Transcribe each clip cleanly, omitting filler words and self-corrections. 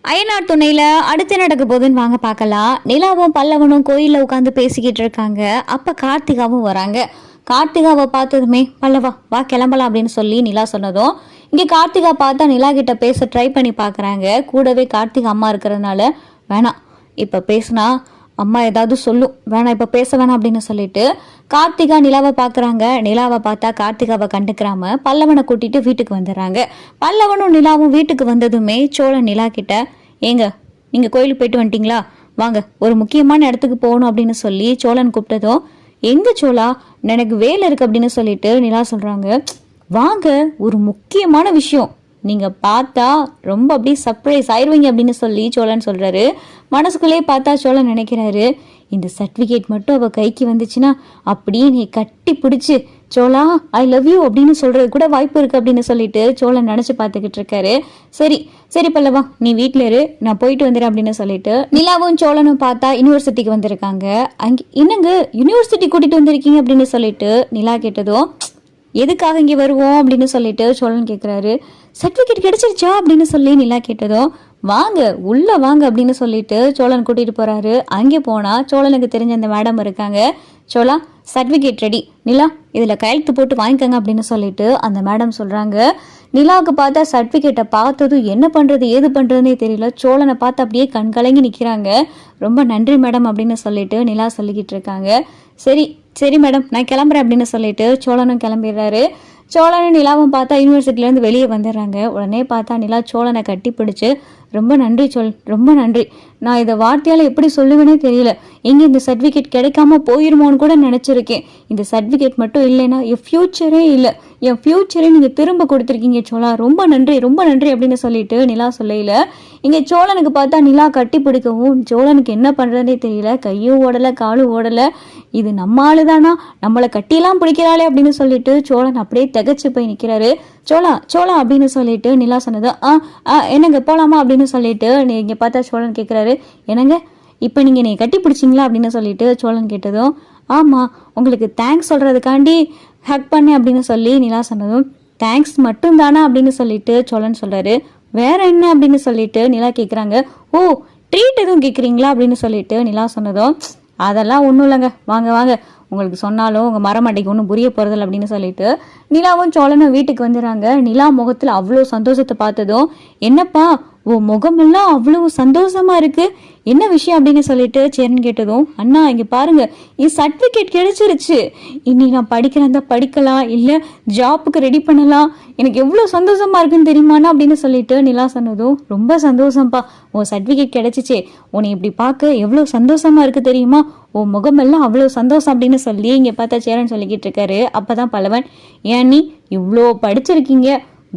அய்யனார் துணையில அடுத்து நடக்க போகுதுன்னு வாங்க பார்க்கலாம். நிலாவும் பல்லவனும் கோயிலில் உட்காந்து பேசிக்கிட்டு இருக்காங்க. அப்போ கார்த்திகாவும் வராங்க. கார்த்திகாவை பார்த்ததுமே பல்லவா வா கிளம்பலாம் அப்படின்னு சொல்லி நிலா சொன்னதும் இங்கே கார்த்திகா பார்த்தா நிலா கிட்ட பேச ட்ரை பண்ணி பார்க்குறாங்க. கூடவே கார்த்திகா அம்மா இருக்கிறதுனால வேணாம் இப்போ பேசுனா அம்மா ஏதாவது சொல்லும், வேணாம் இப்போ பேச வேணாம் அப்படின்னு சொல்லிட்டு கார்த்திகா நிலாவை பார்க்குறாங்க. நிலாவை பார்த்தா கார்த்திகாவை கண்டுக்கிறாம பல்லவனை கூட்டிட்டு வீட்டுக்கு வந்துடுறாங்க. பல்லவனும் நிலாவும் வீட்டுக்கு வந்ததுமே சோழன் நிலா கிட்ட, ஏங்க நீங்கள் கோயிலுக்கு போயிட்டு வந்துட்டீங்களா, வாங்க ஒரு முக்கியமான இடத்துக்கு போகணும் அப்படின்னு சொல்லி சோழன் கூப்பிட்டதும், எங்க சோழா எனக்கு வேலை இருக்கு அப்படின்னு சொல்லிட்டு நிலா சொல்றாங்க. வாங்க ஒரு முக்கியமான விஷயம், நீங்க பார்த்தா ரொம்ப அப்படியே சர்ப்ரைஸ் ஆயிடுவீங்க அப்படின்னு சொல்லி சோழன் சொல்றாரு. மனசுக்குள்ளே பார்த்தா சோழன் நினைக்கிறாரு, இந்த சர்டிஃபிகேட் மட்டும் அவள் கைக்கு வந்துச்சுன்னா அப்படியே நீ கட்டி பிடிச்சி சோழா ஐ லவ் யூ அப்படின்னு சொல்றது கூட வாய்ப்பு இருக்கு அப்படின்னு சொல்லிட்டு சோழன் நினைச்சு பார்த்துக்கிட்டு இருக்காரு. சரி சரி பல்லவா நீ வீட்டில் இரு, நான் போயிட்டு வந்துடுறேன் அப்படின்னு சொல்லிட்டு நிலாவும் சோழனும் பார்த்தா யூனிவர்சிட்டிக்கு வந்திருக்காங்க. அங்கே என்னங்க யூனிவர்சிட்டி கூட்டிட்டு வந்திருக்கீங்க அப்படின்னு சொல்லிட்டு நிலா கேட்டதும், எதுக்காக இங்கே வருவோம் அப்படின்னு சொல்லிட்டு சோழன் கேட்குறாரு. சர்டிஃபிகேட் கிடைச்சிருச்சா அப்படின்னு சொல்லி நிலா கேட்டதும், வாங்க உள்ள வாங்க அப்படின்னு சொல்லிட்டு சோழன் கூட்டிட்டு போறாரு. அங்கே போனா சோழனுக்கு தெரிஞ்ச அந்த மேடம் இருக்காங்க. சோழா சர்டிஃபிகேட் ரெடி, நிலா இதுல கையெழுத்து போட்டு வாங்கிக்கங்க அப்படின்னு சொல்லிட்டு அந்த மேடம் சொல்றாங்க. நிலாவுக்கு பார்த்தா சர்டிஃபிகேட்டை பார்த்ததும் என்ன பண்றது ஏது பண்றதுன்னே தெரியல. சோழனை பார்த்து அப்படியே கண் கலங்கி நிற்கிறாங்க. ரொம்ப நன்றி மேடம் அப்படின்னு சொல்லிட்டு நிலா சொல்லிக்கிட்டு இருக்காங்க. சரி சரி மேடம் நான் கிளம்புறேன் அப்படின்னு சொல்லிட்டு சோழனும் கிளம்பிடுறாரு. சோழனும் நிலாவும் பார்த்தா யூனிவர்சிட்டிலேருந்து வெளியே வந்துடுறாங்க. உடனே பார்த்தா நிலா சோழனை கட்டி பிடிச்சு, ரொம்ப நன்றி சோழன், ரொம்ப நன்றி, நான் இதை வார்த்தையால் எப்படி சொல்லுவேனே தெரியல, எங்கே இந்த சர்டிஃபிகேட் கிடைக்காம போயிருமோன்னு கூட நினச்சிருக்கேன். இந்த சர்டிஃபிகேட் மட்டும் இல்லைன்னா என் ஃப்யூச்சரே இல்லை, என் ஃப்யூச்சரே நீங்கள் திரும்ப கொடுத்துருக்கீங்க சோழா, ரொம்ப நன்றி ரொம்ப நன்றி அப்படின்னு சொல்லிட்டு நிலா சொல்லையில் இங்கே சோழனுக்கு பார்த்தா நிலா கட்டி பிடிக்கவும் சோழனுக்கு என்ன பண்ணுறதுனே தெரியல. கையும் ஓடலை காலும் ஓடலை, இது நம்ம ஆளு தானா, நம்மளை கட்டியெல்லாம் பிடிக்கிறாளே அப்படின்னு சொல்லிட்டு சோழன் அப்படியே திகச்சு போய் நிற்கிறாரு. சோழா சோழா அப்படின்னு சொல்லிட்டு நிலா சொன்னது, என்னங்க போகலாமா அப்படின்னு சொல்லிட்டு இங்கே பார்த்தா சோழன் கேட்குறாரு. என்னங்க இப்போ நீங்கள் நீ கட்டி பிடிச்சிங்களா அப்படின்னு சொல்லிட்டு சோழன் கேட்டதும், ஆமாம் உங்களுக்கு தேங்க்ஸ் சொல்கிறதுக்காண்டி ஹக் பண்ணேன் அப்படின்னு சொல்லி நிலா சொன்னதும், தேங்க்ஸ் மட்டும் தானா அப்படின்னு சொல்லிட்டு சோழன் சொல்கிறாரு. வேற என்ன அப்படின்னு சொல்லிட்டு நிலா கேட்குறாங்க. ஓ ட்ரீட் எதுவும் கேட்குறீங்களா அப்படின்னு சொல்லிட்டு நிலா சொன்னதும், அதெல்லாம் ஒன்றும் இல்லைங்க, வாங்க வாங்க, உங்களுக்கு சொன்னாலும் உங்கள் மரமண்டைக்கு ஒன்றும் புரிய போகிறதில்ல அப்படின்னு சொல்லிட்டு நிலாவும் சோழனும் வீட்டுக்கு வந்துடுறாங்க. நிலா முகத்தில் அவ்வளோ சந்தோஷத்தை பார்த்ததும், என்னப்பா ஓ முகமெல்லாம் அவ்வளோ சந்தோஷமா இருக்கு, என்ன விஷயம் அப்படின்னு சொல்லிட்டு சேரன் கேட்டதும், அண்ணா இங்கே பாருங்க என் சர்டிஃபிகேட் கிடைச்சிருச்சு, இனி நான் படிக்கிறதா படிக்கலாம், இல்லை ஜாப்புக்கு ரெடி பண்ணலாம், எனக்கு எவ்வளோ சந்தோஷமா இருக்குன்னு தெரியுமாண்ணா அப்படின்னு சொல்லிட்டு நிலா சொன்னதும், ரொம்ப சந்தோஷம்ப்பா, உன் சர்டிஃபிகேட் கிடைச்சிச்சே, உன்னை இப்படி பார்க்க எவ்வளோ சந்தோஷமா இருக்கு தெரியுமா, உன் முகமெல்லாம் அவ்வளோ சந்தோஷம் அப்படின்னு சொல்லி இங்கே பார்த்தா சேரன் சொல்லிக்கிட்டு இருக்காரு. அப்போதான் பல்லவன், ஏன் நீ இவ்வளோ படிச்சிருக்கீங்க,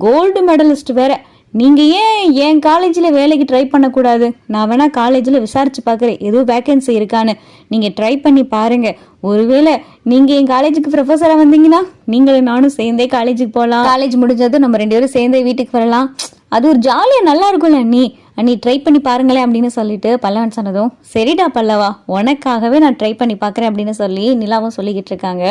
கோல்டு மெடலிஸ்ட் வேற, நீங்கள் ஏன் என் காலேஜில் வேலைக்கு ட்ரை பண்ணக்கூடாது, நான் வேணால் காலேஜில் விசாரிச்சு பார்க்குறேன் எதுவும் வேக்கன்சி இருக்கான்னு, நீங்கள் ட்ரை பண்ணி பாருங்கள், ஒருவேளை நீங்கள் என் காலேஜுக்கு ப்ரொஃபஸராக வந்தீங்கன்னா நீங்களும் நானும் சேர்ந்தே காலேஜுக்கு போகலாம், காலேஜ் முடிஞ்சதும் நம்ம 2 பேரும் சேர்ந்தே வீட்டுக்கு வரலாம், அது ஒரு ஜாலியாக நல்லா இருக்கும்ல, நீ ட்ரை பண்ணி பாருங்களேன் அப்படின்னு சொல்லிட்டு பல்லவன் சொன்னதும், சரிடா பல்லவா உனக்காகவே நான் ட்ரை பண்ணி பார்க்குறேன் அப்படின்னு சொல்லி நிலாவும் சொல்லிக்கிட்டு இருக்காங்க.